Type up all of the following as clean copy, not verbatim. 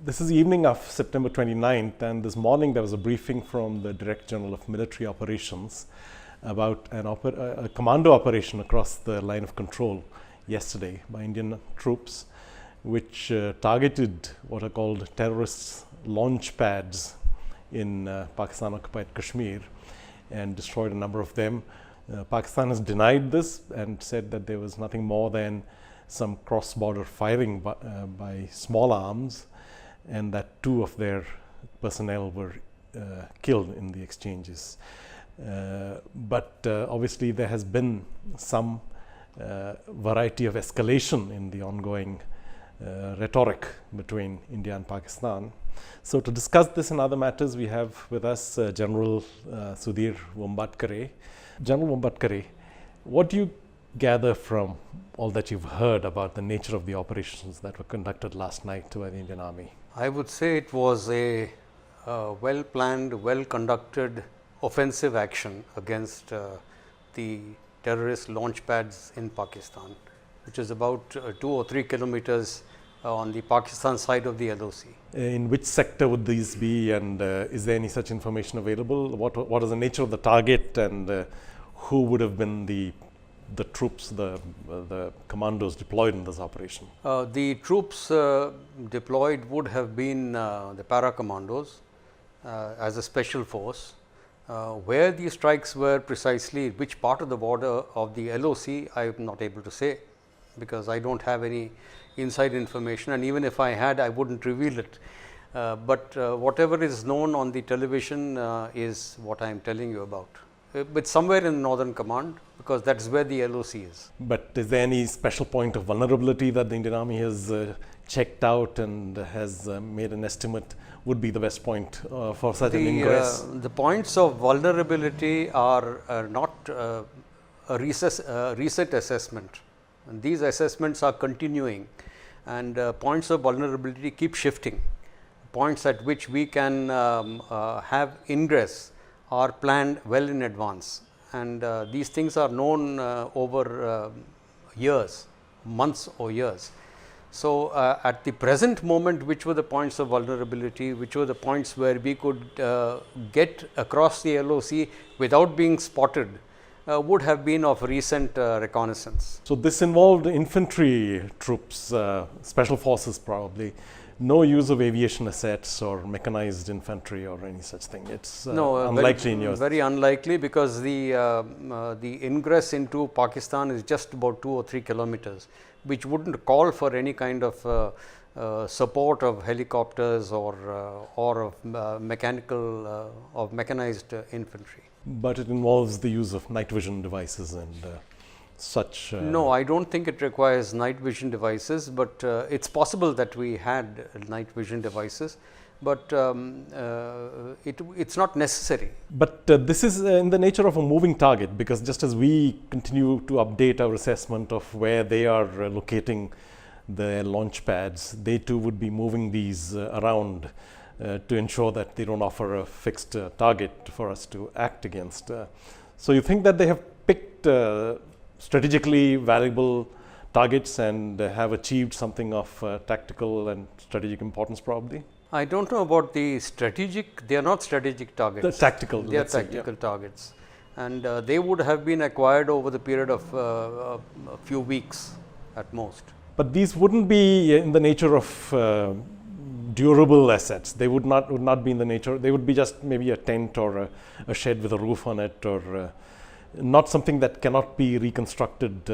This is the evening of September 29th, and this morning there was a briefing from the Director General of Military Operations about a commando operation across the line of control yesterday by Indian troops, which targeted what are called terrorist launch pads in Pakistan-occupied Kashmir and destroyed a number of them. Pakistan has denied this and said that there was nothing more than some cross-border firing by small arms, and that 2 of their personnel were killed in the exchanges. But obviously there has been some variety of escalation in the ongoing rhetoric between India and Pakistan. So to discuss this and other matters, we have with us General G Vombatkere. General Vombatkere, what do you gather from all that you've heard about the nature of the operations that were conducted last night by the Indian Army? I would say it was a well-planned, well-conducted offensive action against the terrorist launch pads in Pakistan, which is about 2 or 3 kilometers on the Pakistan side of the LOC. In which sector would these be, and is there any such information available? What is the nature of the target, and who would have been the troops, the commandos deployed in this operation? The troops deployed would have been the para commandos as a special force. Where the strikes were precisely, which part of the border of the LOC, I am not able to say, because I don't have any inside information, and even if I had, I wouldn't reveal it. But whatever is known on the television is what I am telling you about. But somewhere in Northern Command, because that is where the LOC is. But is there any special point of vulnerability that the Indian Army has checked out and has made an estimate would be the best point for such an ingress? The points of vulnerability are not a reset assessment. And these assessments are continuing, and points of vulnerability keep shifting. Points at which we can have ingress are planned well in advance, and these things are known over years, months or years. So, at the present moment, which were the points of vulnerability, which were the points where we could get across the LOC without being spotted, would have been of recent reconnaissance. So, this involved infantry troops, special forces probably. No use of aviation assets or mechanized infantry or any such thing. It's unlikely in yours. Very unlikely, because the ingress into Pakistan is just about 2 or 3 kilometers, which wouldn't call for any kind of support of helicopters or of mechanized infantry. But it involves the use of night vision devices and such. No, I don't think it requires night vision devices, but it's possible that we had night vision devices, but it's not necessary. But this is in the nature of a moving target, because just as we continue to update our assessment of where they are locating the launch pads, they too would be moving these around to ensure that they don't offer a fixed target for us to act against. So you think that they have picked strategically valuable targets and have achieved something of tactical and strategic importance probably? I don't know about the strategic. They are not strategic targets. The tactical. They are tactical targets, and they would have been acquired over the period of a few weeks at most. But these wouldn't be in the nature of durable assets. They would not be in the nature. They would be just maybe a tent or a shed with a roof on it, or not something that cannot be reconstructed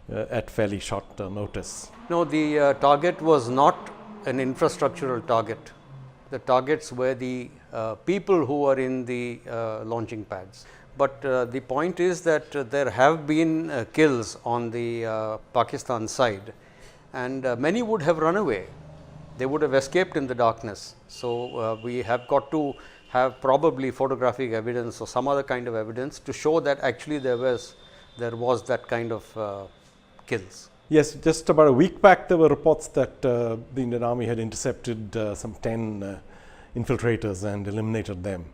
at fairly short notice. No, the target was not an infrastructural target. The targets were the people who are in the launching pads. But the point is that there have been kills on the Pakistan side, and many would have run away. They would have escaped in the darkness. So, we have got to have probably photographic evidence or some other kind of evidence to show that actually there was that kind of kills. Yes, just about a week back there were reports that the Indian Army had intercepted some 10 infiltrators and eliminated them,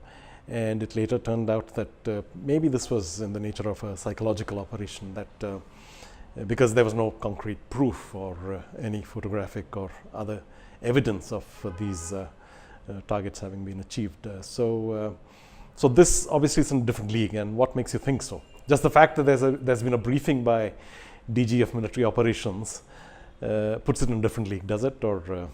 and it later turned out that maybe this was in the nature of a psychological operation, that because there was no concrete proof or any photographic or other evidence of these targets having been achieved. So this obviously is in a different league, and what makes you think so? Just the fact that there's been a briefing by DG of Military Operations puts it in a different league, does it? Or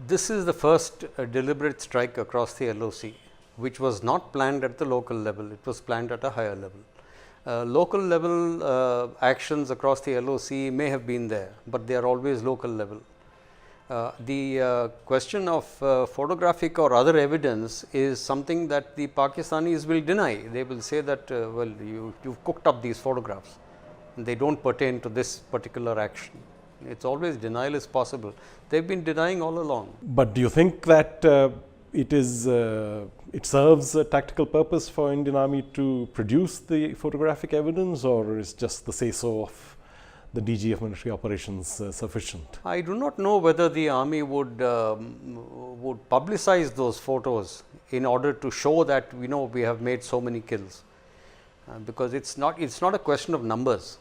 this is the first deliberate strike across the LOC, which was not planned at the local level, it was planned at a higher level. Local level actions across the LOC may have been there, but they are always local level. The question of photographic or other evidence is something that the Pakistanis will deny. They will say that well, you've cooked up these photographs, they don't pertain to this particular action. It's always denial is possible. They've been denying all along. But do you think that it serves a tactical purpose for Indian Army to produce the photographic evidence, or is just the say-so of the DG of Military Operations sufficient? I do not know whether the Army would publicize those photos in order to show that we have made so many kills, because it's not a question of numbers.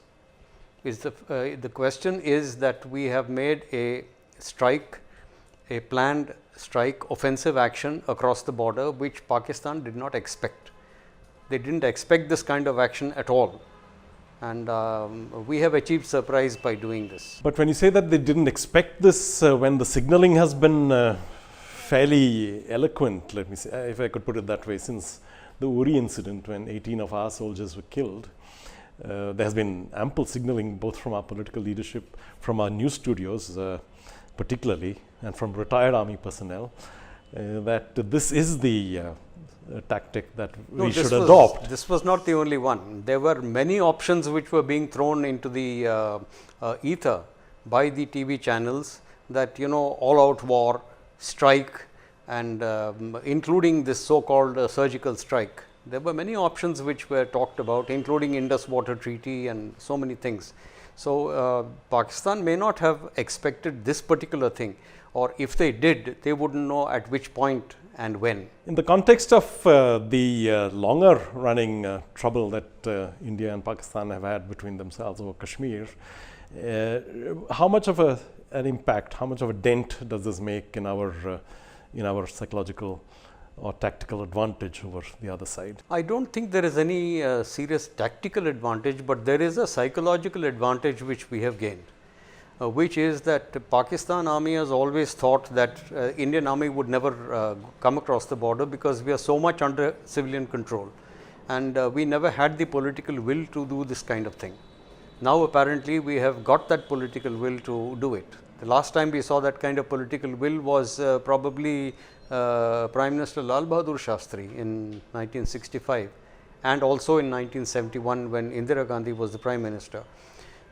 The question is that we have made a strike, a planned strike, offensive action across the border, which Pakistan did not expect. They didn't expect this kind of action at all, and we have achieved surprise by doing this. But when you say that they didn't expect this, when the signaling has been fairly eloquent, let me say, if I could put it that way, since the Uri incident when 18 of our soldiers were killed, there has been ample signaling both from our political leadership, from our news studios particularly, and from retired Army personnel, that this is the tactic that we should adopt. This was not the only one. There were many options which were being thrown into the ether by the TV channels, that all out war, strike, and including this so-called surgical strike. There were many options which were talked about, including Indus Water Treaty and so many things. So Pakistan may not have expected this particular thing, or if they did, they wouldn't know at which point and when. In the context of the longer running trouble that India and Pakistan have had between themselves over Kashmir, how much of an impact, how much of a dent does this make in our psychological or tactical advantage over the other side? I don't think there is any serious tactical advantage, but there is a psychological advantage which we have gained, which is that Pakistan Army has always thought that Indian Army would never come across the border, because we are so much under civilian control, and we never had the political will to do this kind of thing. Now apparently we have got that political will to do it. The last time we saw that kind of political will was probably Prime Minister Lal Bahadur Shastri in 1965, and also in 1971 when Indira Gandhi was the Prime Minister.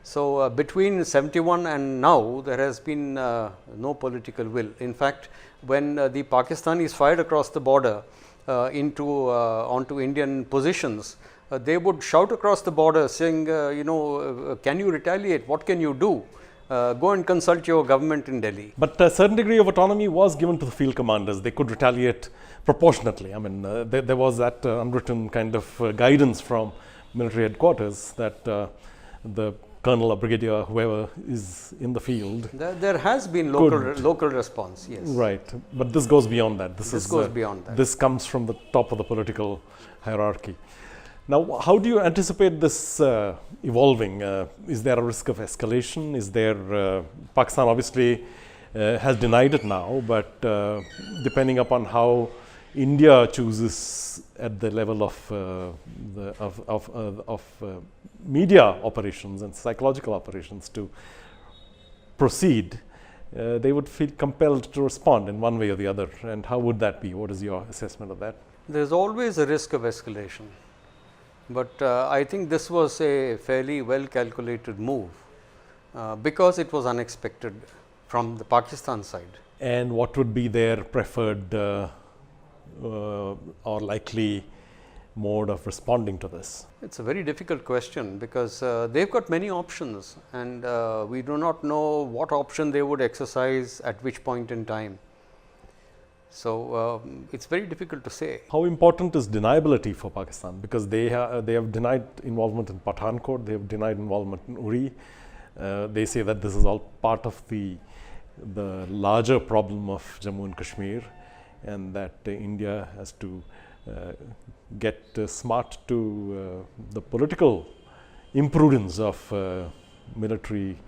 So between 71 and now, there has been no political will. In fact, when the Pakistanis fired across the border onto Indian positions, they would shout across the border saying, can you retaliate? What can you do? Go and consult your government in Delhi. But a certain degree of autonomy was given to the field commanders. They could retaliate proportionately. I mean, there was that unwritten kind of guidance from military headquarters that the colonel or brigadier, whoever is in the field. There has been local response, yes. Right, but this goes beyond that. This goes beyond that. This comes from the top of the political hierarchy. Now, how do you anticipate this evolving? Is there a risk of escalation? Is there, Pakistan obviously has denied it now, but depending upon how India chooses at the level of media operations and psychological operations to proceed, they would feel compelled to respond in one way or the other. And how would that be? What is your assessment of that? There is always a risk of escalation. But I think this was a fairly well calculated move because it was unexpected from the Pakistan side. And what would be their preferred or likely mode of responding to this? It's a very difficult question because they've got many options, and we do not know what option they would exercise at which point in time. So it's very difficult to say. How important is deniability for Pakistan? Because they have denied involvement in Pathankot, they have denied involvement in Uri. They say that this is all part of the the larger problem of Jammu and Kashmir, and that India has to get smart to the political imprudence of military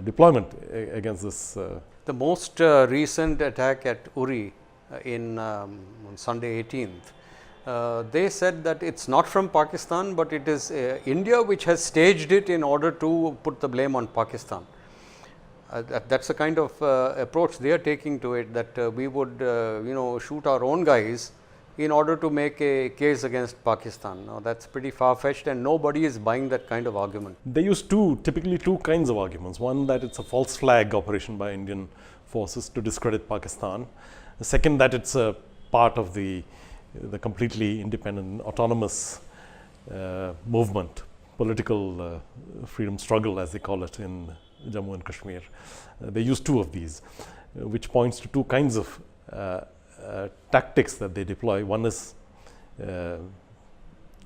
deployment against this. The most recent attack at Uri on Sunday 18th, they said that it's not from Pakistan, but it is India which has staged it in order to put the blame on Pakistan. That's the kind of approach they are taking to it, that we would shoot our own guys in order to make a case against Pakistan. Now, that's pretty far-fetched, and nobody is buying that kind of argument. They use typically two kinds of arguments. One, that it's a false flag operation by Indian forces to discredit Pakistan. The second, that it's a part of the completely independent, autonomous movement, political freedom struggle, as they call it in Jammu and Kashmir. They use two of these, which points to two kinds of tactics that they deploy. One is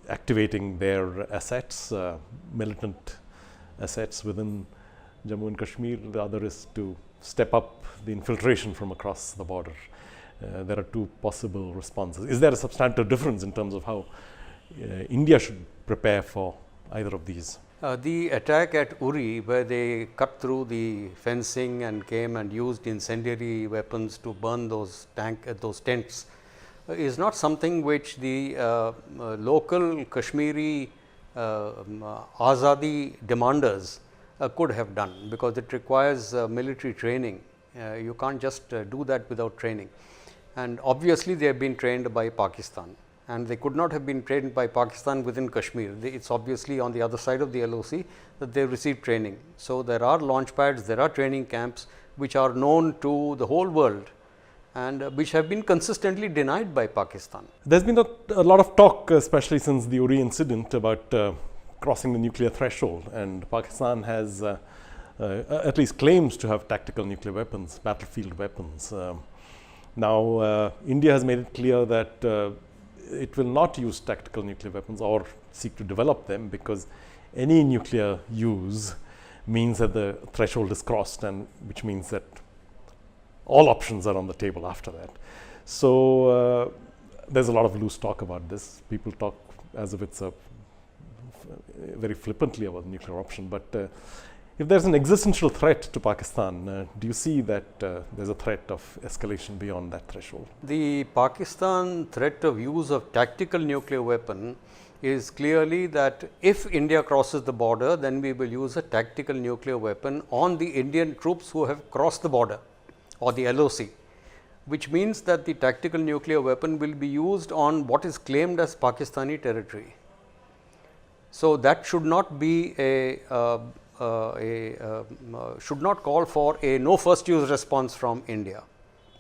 activating their assets, militant assets within Jammu and Kashmir. The other is to step up the infiltration from across the border. There are two possible responses. Is there a substantive difference in terms of how India should prepare for either of these? The attack at Uri, where they cut through the fencing and came and used incendiary weapons to burn those tents, is not something which the local Kashmiri Azadi demanders could have done, because it requires military training. You can't just do that without training. And obviously, they have been trained by Pakistan, and they could not have been trained by Pakistan within Kashmir. It's obviously on the other side of the LOC that they received training. So, there are launch pads, there are training camps which are known to the whole world, and which have been consistently denied by Pakistan. There's been a lot of talk, especially since the Uri incident, about crossing the nuclear threshold, and Pakistan has at least claims to have tactical nuclear weapons, battlefield weapons. Now, India has made it clear that it will not use tactical nuclear weapons or seek to develop them, because any nuclear use means that the threshold is crossed, and which means that all options are on the table after that. So, there's a lot of loose talk about this. People talk as if it's very flippantly about the nuclear option, but if there's an existential threat to Pakistan, do you see that there's a threat of escalation beyond that threshold? The Pakistan threat of use of tactical nuclear weapon is clearly that if India crosses the border, then we will use a tactical nuclear weapon on the Indian troops who have crossed the border, or the LOC, which means that the tactical nuclear weapon will be used on what is claimed as Pakistani territory. So, that should not be should not call for a no first use response from India,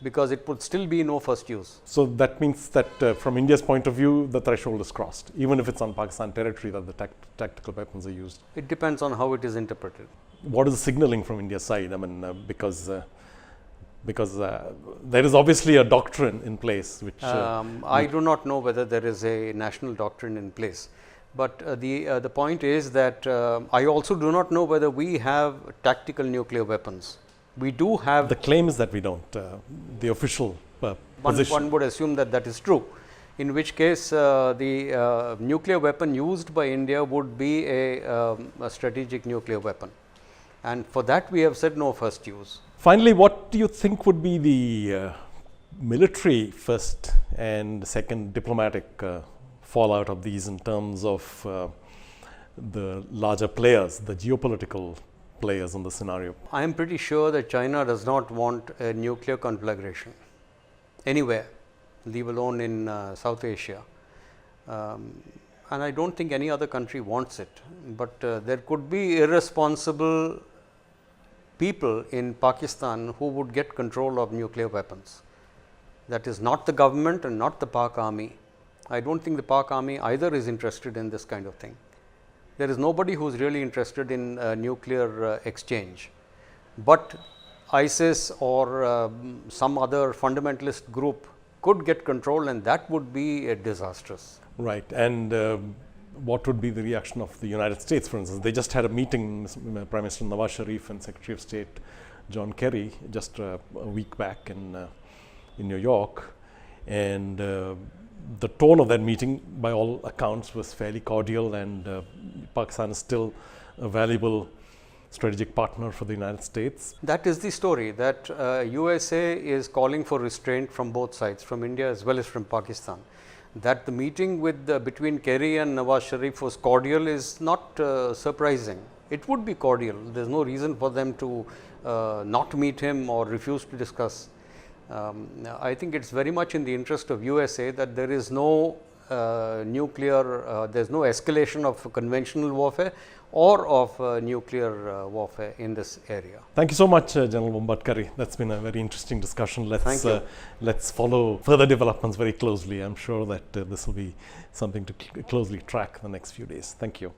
because it would still be no first use. So, that means that from India's point of view, the threshold is crossed, even if it's on Pakistan territory that the tactical weapons are used. It depends on how it is interpreted. What is the signaling from India's side? I mean, because there is obviously a doctrine in place which I do not know whether there is a national doctrine in place, but the point is that I also do not know whether we have tactical nuclear weapons. We do have. The claim is that we don't. The official position. One would assume that that is true, in which case the nuclear weapon used by India would be a strategic nuclear weapon, and for that we have said no first use. Finally, what do you think would be the military first and second diplomatic fallout of these in terms of the larger players, the geopolitical players in the scenario? I am pretty sure that China does not want a nuclear conflagration anywhere, leave alone in South Asia. And I don't think any other country wants it, but there could be irresponsible people in Pakistan who would get control of nuclear weapons. That is not the government and not the Pak army. I don't think the Pak army either is interested in this kind of thing. There is nobody who is really interested in nuclear exchange, but ISIS or some other fundamentalist group could get control, and that would be disastrous. Right. And what would be the reaction of the United States, for instance? They just had a meeting, Prime Minister Nawaz Sharif and Secretary of State John Kerry just a week back in New York, and the tone of that meeting, by all accounts, was fairly cordial, and Pakistan is still a valuable strategic partner for the United States. That is the story, that USA is calling for restraint from both sides, from India as well as from Pakistan. That the meeting with between Kerry and Nawaz Sharif was cordial is not surprising. It would be cordial. There is no reason for them to not meet him or refuse to discuss. I think it is very much in the interest of USA that there is no nuclear, there is no escalation of conventional warfare or of nuclear warfare in this area. Thank you so much, General Vombatkere. That's been a very interesting discussion. Thank you. Let's follow further developments very closely. I'm sure that this will be something to closely track the next few days. Thank you.